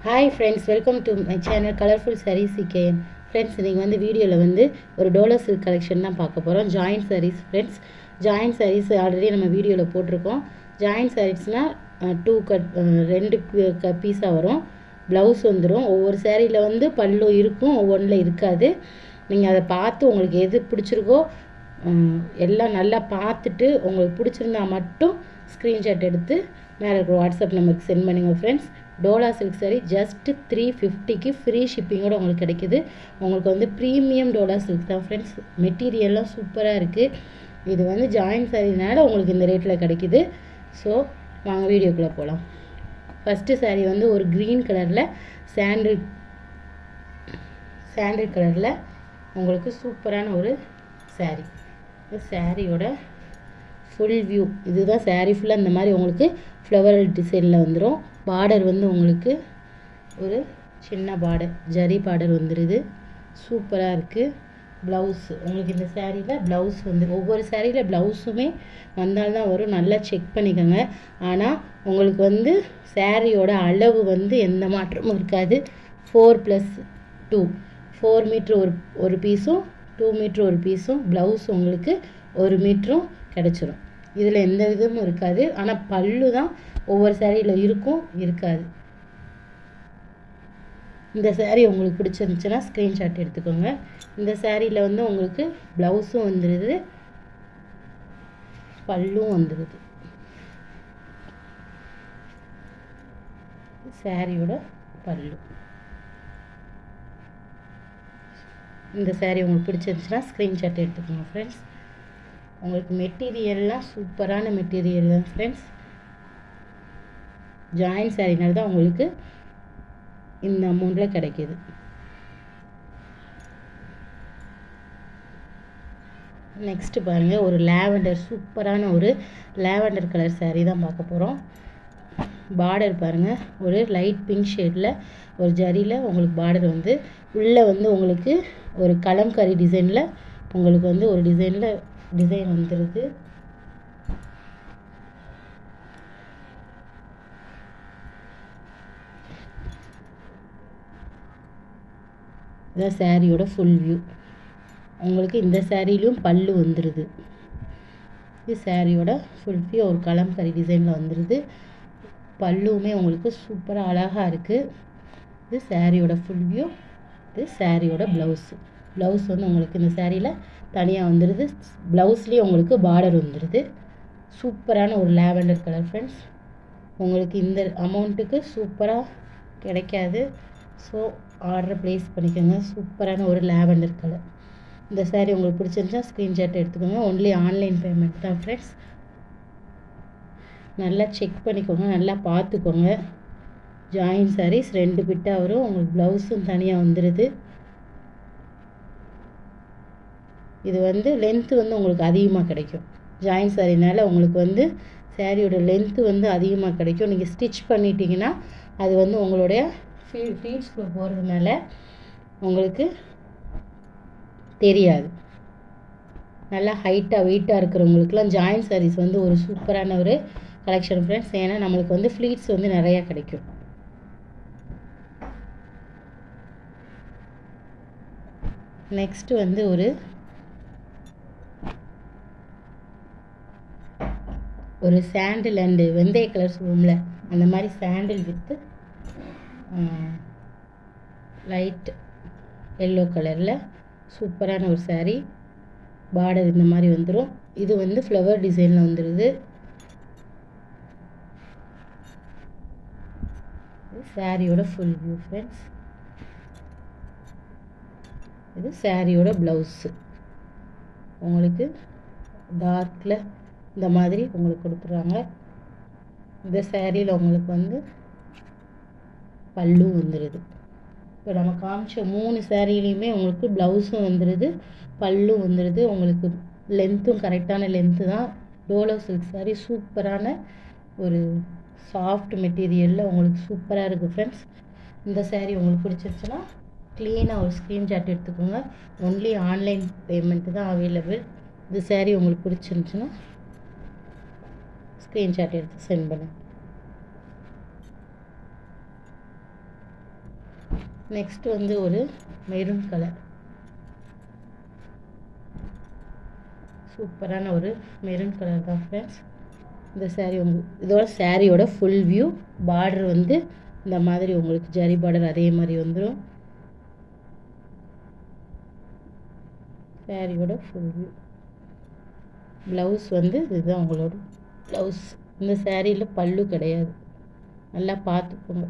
Hi friends, welcome to my channel colourful sarees CKN. Friends, நீங்கள் வந்து வீடியோவில் வந்து ஒரு டோலோ சில்க் கலெக்ஷன் தான் பார்க்க போகிறோம். Joint sarees friends. Joint sarees already நம்ம வீடியோவில் போட்டிருக்கோம். ஜாயின்ட் sareesனால் 2 பீஸாக வரும். ப்ளவுஸ் வந்துடும். ஒவ்வொரு சேரீயில் வந்து பல்லு இருக்கும், ஒவ்வொன்றில் இருக்காது. நீங்கள் அதை பார்த்து உங்களுக்கு எது பிடிச்சிருக்கோ எல்லாம் நல்லா பார்த்துட்டு உங்களுக்கு பிடிச்சிருந்தா மட்டும் ஸ்க்ரீன்ஷாட் எடுத்து மேலே இருக்கிற வாட்ஸ்அப் நம்பருக்கு சென்ட் பண்ணுங்கள் friends. Dola silk sari just 350க்கு ஃப்ரீ ஷிப்பிங்கோடு உங்களுக்கு கிடைக்குது. உங்களுக்கு வந்து ப்ரீமியம் டோலா சில்க் தான் ஃப்ரெண்ட்ஸ். மெட்டீரியல்லாம் சூப்பராக இருக்குது. இது வந்து ஜாயின்ட் சாரீனால உங்களுக்கு இந்த ரேட்டில் கிடைக்குது. ஸோ வாங்க வீடியோக்குள்ளே போகலாம். ஃபஸ்ட்டு சாரீ வந்து ஒரு க்ரீன் கலரில் சாண்டில் கலரில் உங்களுக்கு சூப்பரான ஒரு சாரீ. இந்த சாரியோட ஃபுல் வியூ இதுதான். சாரீ ஃபுல்லாக இந்த மாதிரி உங்களுக்கு ஃப்ளவரல் டிசைனில் வந்துடும். பார்டர் வந்து உங்களுக்கு ஒரு சின்ன பார்டர், ஜரி பார்டர் வந்துடுது. சூப்பராக இருக்குது. ப்ளவுஸ் உங்களுக்கு இந்த சாரியில் ப்ளவுஸ் வந்து ஒவ்வொரு சாரியில் ப்ளவுஸுமே வந்தால்தான் வரும். நல்லா செக் பண்ணிக்கோங்க. ஆனால் உங்களுக்கு வந்து சாரியோட அளவு வந்து எந்த மாற்றமும் இருக்காது. 4+2 4 மீட்ரு ஒரு பீஸும் 2 மீட்ரு ஒரு பீஸும் ப்ளவுஸ் உங்களுக்கு 1 மீட்டரும் கிடச்சிரும். இதில் எந்த விதமும் இருக்காது. ஆனால் பல்லு தான் ஒவ்வொரு சாரியில் இருக்கும், இருக்காது. இந்த சாரீ உங்களுக்கு பிடிச்சிருந்துச்சுன்னா ஸ்க்ரீன்ஷாட் எடுத்துக்கோங்க. இந்த சாரியில் வந்து உங்களுக்கு ப்ளவுஸும் வந்துடுது, பல்லும் வந்துடுது. சாரியோட பல்லு. இந்த சாரீ உங்களுக்கு பிடிச்சிருந்துச்சுன்னா ஸ்க்ரீன்ஷாட் எடுத்துக்கோங்க ஃப்ரெண்ட்ஸ். உங்களுக்கு மெட்டீரியல்லாம் சூப்பரான மெட்டீரியல் தான் ஃப்ரெண்ட்ஸ். ஜாயின்ட் சாரீனால தான் உங்களுக்கு இந்த அமௌண்ட்டில் கிடைக்கிது. நெக்ஸ்ட்டு பாருங்கள், ஒரு லாவெண்டர் சூப்பரான ஒரு லாவெண்டர் கலர் சாரீ தான் பார்க்க போகிறோம். பார்டர் பாருங்கள், ஒரு லைட் பிங்க் ஷேடில் ஒரு ஜரியில் உங்களுக்கு பார்டர் வந்து உள்ளே வந்து உங்களுக்கு ஒரு கலம்கரி டிசைனில் உங்களுக்கு வந்து ஒரு டிசைன் வந்துடுது. இதான் சாரியோட ஃபுல் வியூ. உங்களுக்கு இந்த சாரிலையும் பல்லு வந்துடுது. இது சாரியோட ஃபுல் வியூ ஒரு கலம்கரி டிசைனில் வந்துடுது. பல்லுமே உங்களுக்கு சூப்பராக அழகாக இருக்குது. இது சாரியோட ஃபுல் வியூ. இது சாரியோட ப்ளவுஸ் வந்து உங்களுக்கு இந்த சாரியில் தனியாக வந்துடுது. ப்ளவுஸ்லேயே உங்களுக்கு பார்டர் வந்துடுது. சூப்பரான ஒரு லாவெண்டர் கலர் ஃப்ரெண்ட்ஸ். உங்களுக்கு இந்த அமௌண்ட்டுக்கு சூப்பராக கிடைக்காது. ஸோ ஆர்டர் ப்ளேஸ் பண்ணிக்கோங்க. சூப்பரான ஒரு லாவெண்டர் கலர். இந்த சாரீ உங்களுக்கு பிடிச்சிருந்துச்சா ஸ்க்ரீன்ஷாட் எடுத்துக்கோங்க. ஒன்லி ஆன்லைன் பேமெண்ட் தான் ஃப்ரெண்ட்ஸ். நல்லா செக் பண்ணிக்கோங்க, நல்லா பார்த்துக்கோங்க. ஜாயின் சாரீஸ் 2 பிட்டாக வரும். உங்களுக்கு ப்ளவுஸும் தனியாக வந்துடுது. இது வந்து லென்த்து வந்து உங்களுக்கு அதிகமாக கிடைக்கும். ஜாயின் சாரீனால உங்களுக்கு வந்து சாரியோட லென்த்து வந்து அதிகமாக கிடைக்கும். நீங்கள் ஸ்டிச் பண்ணிட்டீங்கன்னா அது வந்து உங்களுடைய ஃபீட்ஸ்குள்ளே போகிறதுனால உங்களுக்கு தெரியாது. நல்லா ஹைட்டாக வெயிட்டாக இருக்கிறவங்களுக்குலாம் ஜாயின் சாரீஸ் வந்து ஒரு சூப்பரான ஒரு கலெக்ஷன் ஃப்ரெண்ட்ஸ். ஏன்னா நம்மளுக்கு வந்து ஃப்ளீட்ஸ் வந்து நிறையா கிடைக்கும். நெக்ஸ்ட்டு வந்து ஒரு சாண்டில் அண்டு வெந்தய கலர் சொல்லுவோம்ல, அந்த மாதிரி சாண்டில் வித்து லைட் எல்லோ கலரில் சூப்பரான ஒரு சாரீ. பார்டர் இந்த மாதிரி வந்துடும். இது வந்து ஃப்ளவர் டிசைனில் வந்துடுது. சாரியோட ஃபுல் வியூ ஃப்ரெண்ட்ஸ். இது சாரியோட ப்ளவுஸு. உங்களுக்கு டார்க்கில் இந்த மாதிரி உங்களுக்கு கொடுத்துருவாங்க. இந்த சாரியில் உங்களுக்கு வந்து பல்லு வந்துடுது. இப்போ நம்ம காமிச்ச 3 சாரிலையுமே உங்களுக்கு ப்ளவுஸும் வந்துடுது, பல்லும் வந்துடுது. உங்களுக்கு லென்த்தும் கரெக்டான லென்த்து தான். டோலோ சில்க் சாரீ சூப்பரான ஒரு சாஃப்ட் மெட்டீரியலில் உங்களுக்கு சூப்பராக இருக்குது ஃப்ரெண்ட்ஸ். இந்த சாரீ உங்களுக்கு பிடிச்சிருச்சுன்னா க்ளீனாக ஒரு ஸ்க்ரீன்ஷாட் எடுத்துக்கோங்க. ஒன்லி ஆன்லைன் பேமெண்ட்டு தான் அவைலபிள். இந்த சாரீ உங்களுக்கு பிடிச்சிருந்துச்சுன்னா ஸ்க்ரீன்ஷாட் எடுத்து சென்ட் பண்ணுங்கள். நெக்ஸ்ட் வந்து ஒரு மெரூன் கலர், சூப்பரான ஒரு மெரூன் கலர் தான் ஃப்ரெண்ட்ஸ். இந்த saree இதோட சாரியோட ஃபுல் வியூ. பார்டர் வந்து இந்த மாதிரி உங்களுக்கு ஜரி பார்டர் அதே மாதிரி வந்துடும். சாரியோட ஃபுல் வியூ. ப்ளவுஸ் வந்து இதுதான் உங்களோட ப்ளவுஸ். இந்த சாரியில் பல்லு கிடையாது, நல்லா பார்த்துக்கோங்க.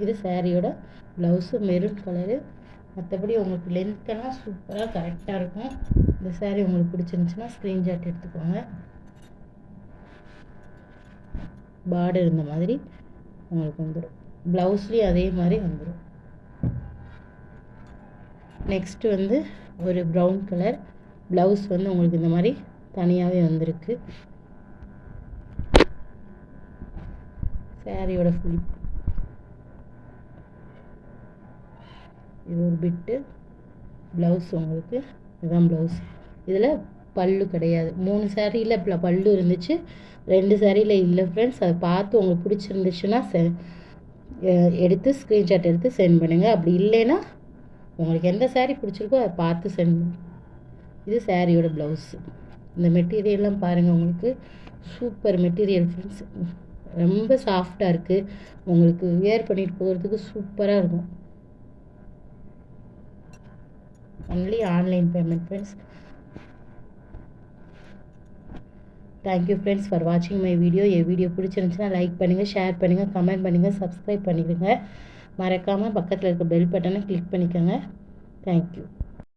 இது சாரியோட ப்ளவுஸு மெரூன் கலரு. மற்றபடி உங்களுக்கு லென்த்தெல்லாம் சூப்பராக கரெக்டாக இருக்கும். இந்த சாரீ உங்களுக்கு பிடிச்சிருந்துச்சுன்னா ஸ்க்ரீன்ஷாட் எடுத்துக்கோங்க. பார்டர் இந்த மாதிரி உங்களுக்கு வந்துடும். ப்ளவுஸ்லேயும் அதே மாதிரி வந்துடும். நெக்ஸ்ட்டு வந்து ஒரு ப்ரௌன் கலர். ப்ளவுஸ் வந்து உங்களுக்கு இந்த மாதிரி தனியாகவே வந்திருக்கு. சாரியோட ஃபுல் இது ஒரு பிட்டு. ப்ளவுஸ் உங்களுக்கு இதுதான் ப்ளவுஸ். இதில் பல்லு கிடையாது. 3 சாரியில் பல்லு இருந்துச்சு, 2 சாரியில் இல்லை ஃப்ரெண்ட்ஸ். அதை பார்த்து உங்களுக்கு பிடிச்சிருந்துச்சுன்னா எடுத்து ஸ்க்ரீன்ஷாட் எடுத்து சென்ட் பண்ணுங்கள். அப்படி இல்லைன்னா உங்களுக்கு எந்த சாரீ பிடிச்சிருக்கோ அதை பார்த்து சென்ட் பண்ணுங்கள். இது சாரியோட ப்ளவுஸு. இந்த மெட்டீரியல்லாம் பாருங்கள், உங்களுக்கு சூப்பர் மெட்டீரியல் ஃப்ரெண்ட்ஸ். ரொம்ப சாஃப்டாக இருக்குது. உங்களுக்கு வியர் பண்ணிட்டு போகிறதுக்கு சூப்பராக இருக்கும். Only online payment friends. Thank you friends for வாட்சிங் மை வீடியோ. என் வீடியோ பிடிச்சிருந்துச்சுன்னா லைக் பண்ணுங்கள், ஷேர் பண்ணுங்கள், கமெண்ட் பண்ணுங்கள், சப்ஸ்கிரைப் பண்ணிடுங்க. மறக்காமல் பக்கத்தில் இருக்க பெல் பட்டனை கிளிக் பண்ணிக்கோங்க. தேங்க்யூ.